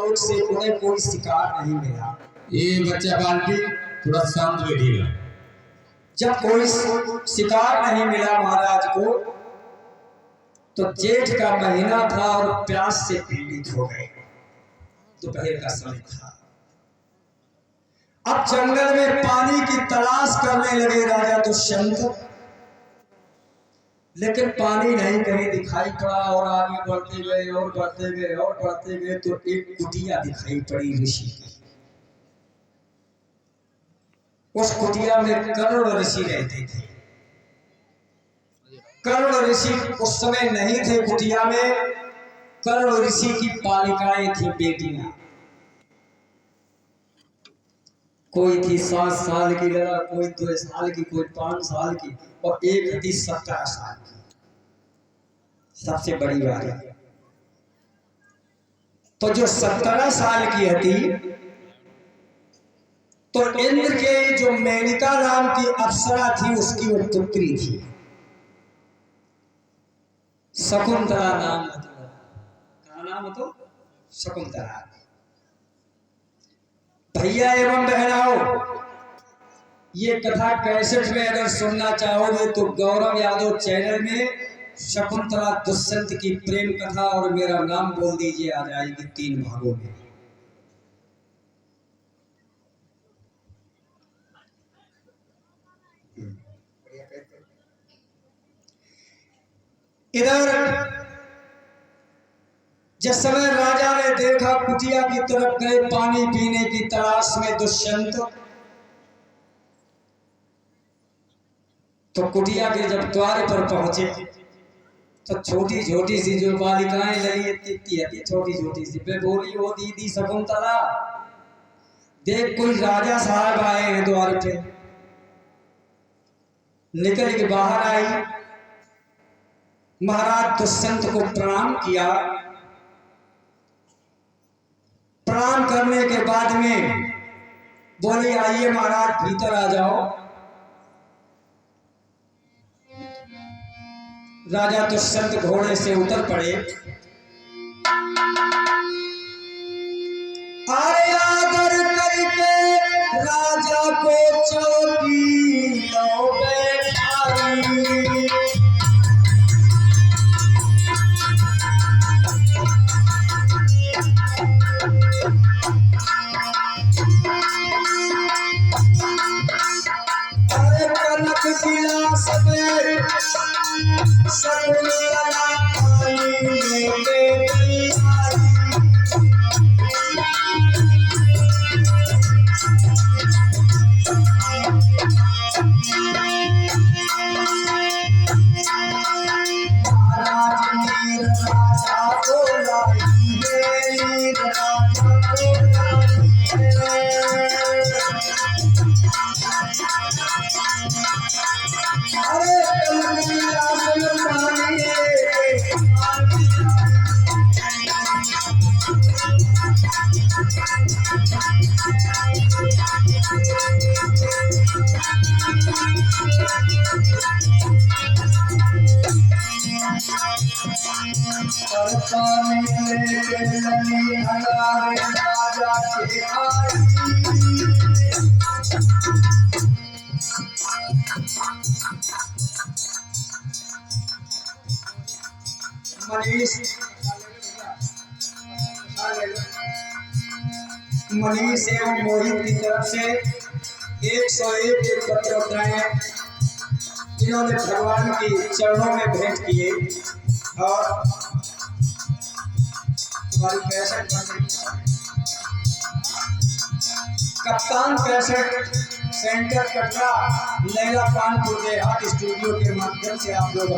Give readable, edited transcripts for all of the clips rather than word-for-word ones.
लोग से उन्हें कोई शिकार नहीं मिला। ये बच्चा बाल्टी थोड़ा शांत बैठिएगा। जब कोई शिकार नहीं मिला महाराज को, तो जेठ का महीना था और प्यास से पीड़ित हो गए। दोपहर का समय था। अब जंगल में पानी की तलाश करने लगे राजा दुष्यंत, लेकिन पानी नहीं कहीं दिखाई पड़ा। और आगे बढ़ते गए और बढ़ते गए और बढ़ते गए तो एक कुटिया दिखाई पड़ी ऋषि की। उस कुटिया में कर्ण ऋषि रहते थे। कर्ण ऋषि उस समय नहीं थे कुटिया में। कर्ण ऋषि की बालिकाएं थी, बेटियां। कोई थी 7 साल की लड़ा, कोई 2 साल की, कोई 5 साल की, और एक थी 17 साल की, सबसे बड़ी वाली। तो जो 17 साल की थी, तो इंद्र के जो मेनका नाम की अप्सरा थी, उसकी वो पुत्री थी। शकुंतला नाम था। क्या नाम तो? शकुंतला। भैया एवं बहनाओं, ये कथा कैसेट में अगर सुनना चाहोगे तो गौरव यादव चैनल में शकुंतला दुष्यंत की प्रेम कथा और मेरा नाम बोल दीजिए, आ जाएगी 3 भागों में। इधर जिस समय राजा ने देखा कुटिया की तरफ गए पानी पीने की तलाश में दुष्यंत, तो कुटिया के जब द्वार पर पहुंचे तो छोटी छोटी सी जो बालिकाएं लगी इतनी छोटी छोटी सी वे बोली, ओ दीदी शकुंतला, देख कोई राजा साहब आए हैं द्वार पे। निकल के बाहर आई, महाराज दुष्यंत को प्रणाम किया। प्रणाम करने के बाद में बोली, आइए महाराज भीतर आ जाओ। राजा दुष्यंत घोड़े से उतर पड़े। आए आदर करके राजा को चौकी लो बैठाई। अरे कनक गिलास में शकुंतला पानी लेके आई। महाराज नीर राजा को लाई है, राजा को लाई है। अरे कनक गिलास में पानी और पानी लेके लगी हजारे राजा के आई। मनीष एवं मोहित की तरफ से 101 पत्र उतराए। इन्होंने भगवान की चरणों में भेंट किए और हमारी कैसेट कप्तान cassette centre Katra Laila Kanpur Dehat studio के माध्यम से आप लोग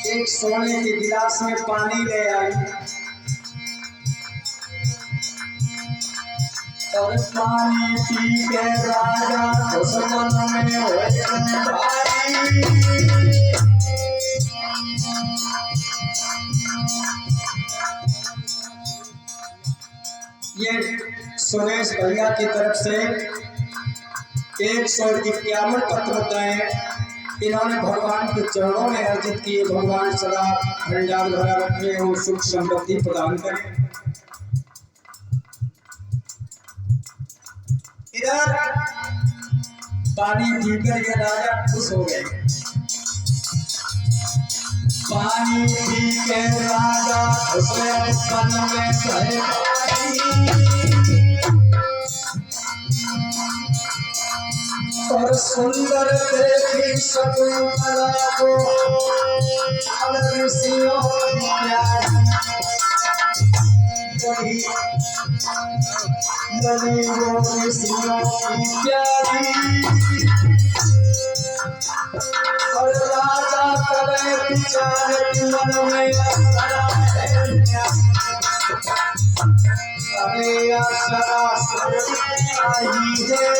एक सोने के गिलास में पानी ले आई। और पानी पी के राजा दुश्मन में होए भारी। ये सुरेश भैया की तरफ से 151 पत्र होते हैं। इन्होंने भगवान के चरणों में अर्जित किए, भगवान सदा भंडार भरा रखे और सुख समृद्धि प्रदान करें। इधर पानी पीकर ये राजा खुश हो गए। पानी पी के राजा खुश मन में भय और सुंदर देखी शकुंतला को ऋषियों की प्यारी। ऋषियों की प्यारी और राजा करे विचार मन में अरे अक्षरा आई है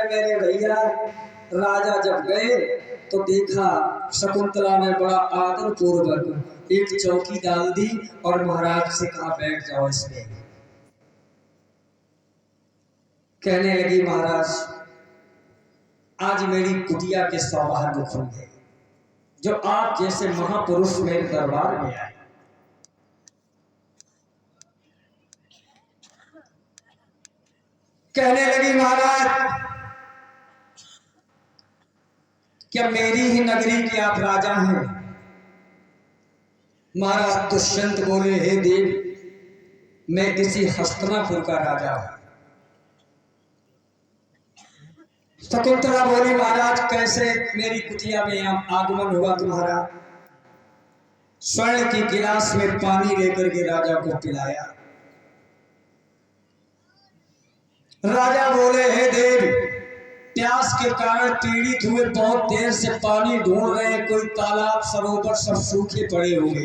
मेरे भैया राजा जब गए तो देखा शकुंतला ने बड़ा आदर पूर्वक एक चौकी डाल दी और महाराज से कहा बैठ जाओ इसमें। कहने लगी महाराज आज मेरी कुटिया के सौभाग्य खुल गए जो आप जैसे महापुरुष मेरे दरबार में आए। कहने लगी महाराज क्या मेरी ही नगरी के आप राजा हैं? महाराज दुष्यंत बोले हे देव मैं इसी हस्तिनापुर का राजा हूं। शकुंतला बोली महाराज कैसे मेरी कुटिया में आगमन हुआ तुम्हारा? स्वर्ण की गिलास में पानी लेकर के राजा को पिलाया। राजा बोले हे देव प्यास के कारण पीड़ित हुए, बहुत देर से पानी ढूंढ रहे, कोई तालाब सरोवर सब सूखे पड़े हुए,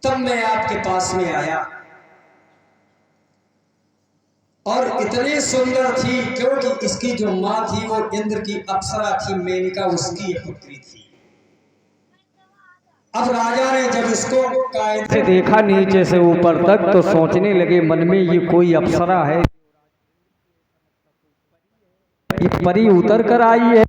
तब मैं आपके पास में आया। और इतनी सुंदर थी क्योंकि इसकी जो माँ थी वो इंद्र की अप्सरा थी, मेनका उसकी पुत्री थी। अब राजा ने जब इसको कायदे से देखा नीचे से ऊपर तक तो सोचने लगे मन में ये कोई अप्सरा है, ये परी उतर कर आई है।